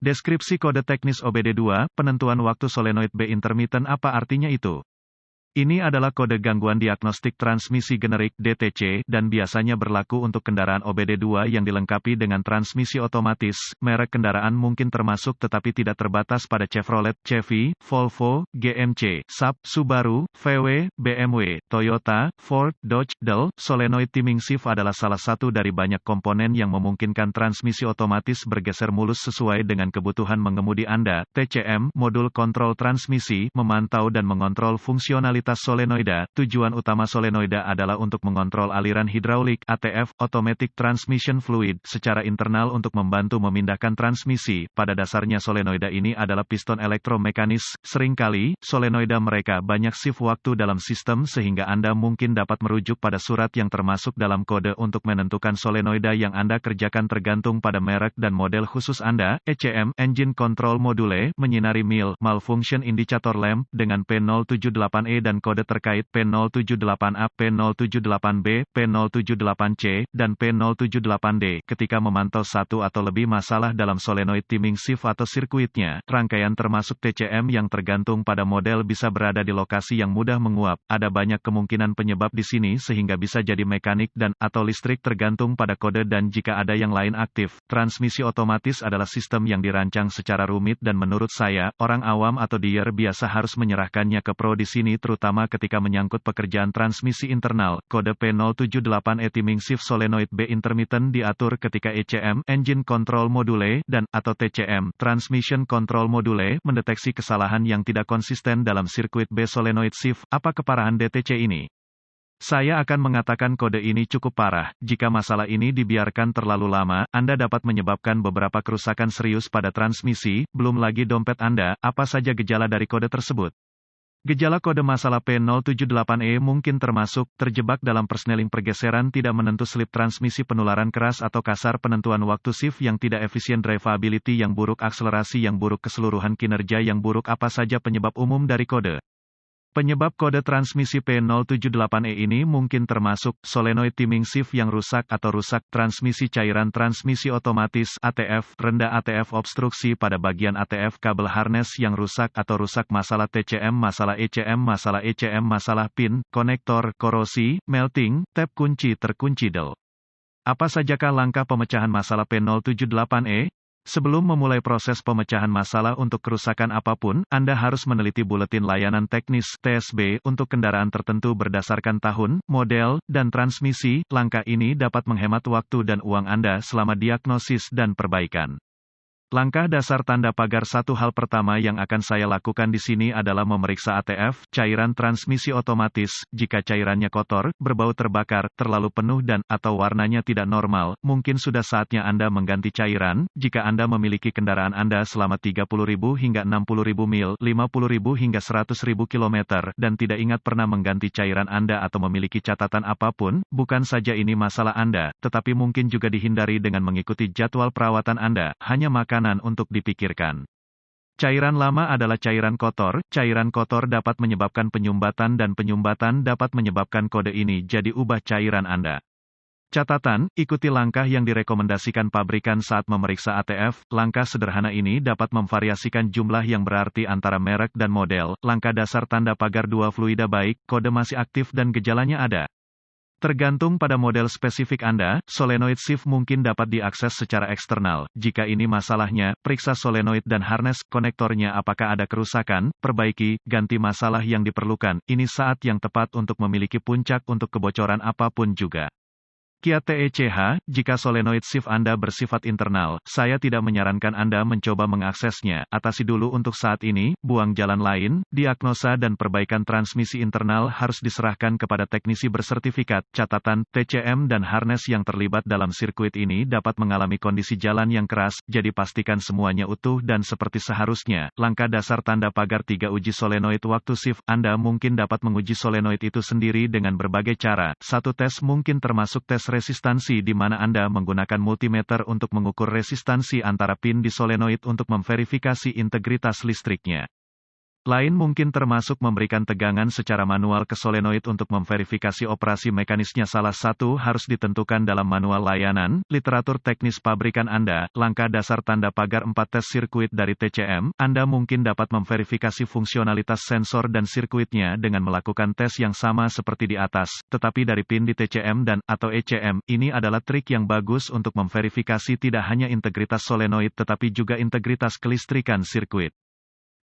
Deskripsi kode teknis OBD2, penentuan waktu solenoid B intermittent apa artinya itu? Ini adalah kode gangguan diagnostik transmisi generik (DTC) dan biasanya berlaku untuk kendaraan OBD2 yang dilengkapi dengan transmisi otomatis. Merek kendaraan mungkin termasuk tetapi tidak terbatas pada Chevrolet, Chevy, Volvo, GMC, Saab, Subaru, VW, BMW, Toyota, Ford, Dodge, Dell. Solenoid timing shift adalah salah satu dari banyak komponen yang memungkinkan transmisi otomatis bergeser mulus sesuai dengan kebutuhan mengemudi Anda. TCM, modul kontrol transmisi, memantau dan mengontrol fungsionalitas solenoida. Tujuan utama solenoida adalah untuk mengontrol aliran hidraulik (ATF), automatic transmission fluid, secara internal untuk membantu memindahkan transmisi. Pada dasarnya solenoida ini adalah piston elektromekanis. Seringkali, solenoida mereka banyak shift waktu dalam sistem sehingga Anda mungkin dapat merujuk pada surat yang termasuk dalam kode untuk menentukan solenoida yang Anda kerjakan tergantung pada merek dan model khusus Anda. ECM, Engine Control Module, menyinari MIL, Malfunction Indicator Lamp, dengan P078E dan kode terkait P078A, P078B, P078C, dan P078D. Ketika memantau satu atau lebih masalah dalam solenoid timing shift atau sirkuitnya, rangkaian termasuk TCM yang tergantung pada model bisa berada di lokasi yang mudah menguap. Ada banyak kemungkinan penyebab di sini sehingga bisa jadi mekanik dan atau listrik tergantung pada kode dan jika ada yang lain aktif. Transmisi otomatis adalah sistem yang dirancang secara rumit dan menurut saya, orang awam atau dealer biasa harus menyerahkannya ke pro di sini terutama ketika menyangkut pekerjaan transmisi internal. Kode P078E timing shift solenoid B intermittent diatur ketika ECM, Engine Control Module, dan atau TCM, Transmission Control Module, mendeteksi kesalahan yang tidak konsisten dalam sirkuit B solenoid shift. Apa keparahan DTC ini? Saya akan mengatakan kode ini cukup parah. Jika masalah ini dibiarkan terlalu lama, Anda dapat menyebabkan beberapa kerusakan serius pada transmisi, belum lagi dompet Anda. Apa saja gejala dari kode tersebut? Gejala kode masalah P078E mungkin termasuk, terjebak dalam persneling pergeseran tidak menentu slip transmisi penularan keras atau kasar penentuan waktu shift yang tidak efisien drivability yang buruk akselerasi yang buruk keseluruhan kinerja yang buruk apa saja penyebab umum dari kode. Penyebab kode transmisi P078E ini mungkin termasuk, solenoid timing shift yang rusak atau rusak, transmisi cairan transmisi otomatis ATF, rendah ATF obstruksi pada bagian ATF kabel harness yang rusak atau rusak masalah TCM masalah ECM masalah pin, konektor, korosi, melting, tab kunci terkunci del. Apa sajakah langkah pemecahan masalah P078E? Sebelum memulai proses pemecahan masalah untuk kerusakan apapun, Anda harus meneliti buletin layanan teknis (TSB) untuk kendaraan tertentu berdasarkan tahun, model, dan transmisi. Langkah ini dapat menghemat waktu dan uang Anda selama diagnosis dan perbaikan. Langkah dasar tanda pagar. Satu hal pertama yang akan saya lakukan di sini adalah memeriksa ATF, cairan transmisi otomatis. Jika cairannya kotor, berbau terbakar, terlalu penuh dan atau warnanya tidak normal, mungkin sudah saatnya Anda mengganti cairan. Jika Anda memiliki kendaraan Anda selama 30.000 hingga 60.000 mil, 50.000 hingga 100.000 kilometer, dan tidak ingat pernah mengganti cairan Anda atau memiliki catatan apapun, bukan saja ini masalah Anda, tetapi mungkin juga dihindari dengan mengikuti jadwal perawatan Anda. Hanya makanan untuk dipikirkan. Cairan lama adalah cairan kotor. Cairan kotor dapat menyebabkan penyumbatan dan penyumbatan dapat menyebabkan kode ini jadi ubah cairan Anda. Catatan, ikuti langkah yang direkomendasikan pabrikan saat memeriksa ATF. Langkah sederhana ini dapat memvariasikan jumlah yang berarti antara merek dan model. Langkah dasar tanda pagar dua fluida baik, kode masih aktif dan gejalanya ada. Tergantung pada model spesifik Anda, solenoid shift mungkin dapat diakses secara eksternal. Jika ini masalahnya, periksa solenoid dan harness konektornya apakah ada kerusakan, perbaiki, ganti masalah yang diperlukan. Ini saat yang tepat untuk memiliki puncak untuk kebocoran apapun juga. KIA-TECH, jika solenoid shift Anda bersifat internal, saya tidak menyarankan Anda mencoba mengaksesnya. Atasi dulu untuk saat ini, buang jalan lain, diagnosa dan perbaikan transmisi internal harus diserahkan kepada teknisi bersertifikat. Catatan, TCM dan harness yang terlibat dalam sirkuit ini dapat mengalami kondisi jalan yang keras, jadi pastikan semuanya utuh dan seperti seharusnya. Langkah dasar tanda pagar 3 uji solenoid waktu shift. Anda mungkin dapat menguji solenoid itu sendiri dengan berbagai cara. Satu tes mungkin termasuk tes resistansi di mana Anda menggunakan multimeter untuk mengukur resistansi antara pin di solenoid untuk memverifikasi integritas listriknya. Lain mungkin termasuk memberikan tegangan secara manual ke solenoid untuk memverifikasi operasi mekanisnya. Salah satu harus ditentukan dalam manual layanan, literatur teknis pabrikan Anda, langkah dasar tanda pagar 4 tes sirkuit dari TCM. Anda mungkin dapat memverifikasi fungsionalitas sensor dan sirkuitnya dengan melakukan tes yang sama seperti di atas, tetapi dari pin di TCM dan atau ECM. Ini adalah trik yang bagus untuk memverifikasi tidak hanya integritas solenoid tetapi juga integritas kelistrikan sirkuit.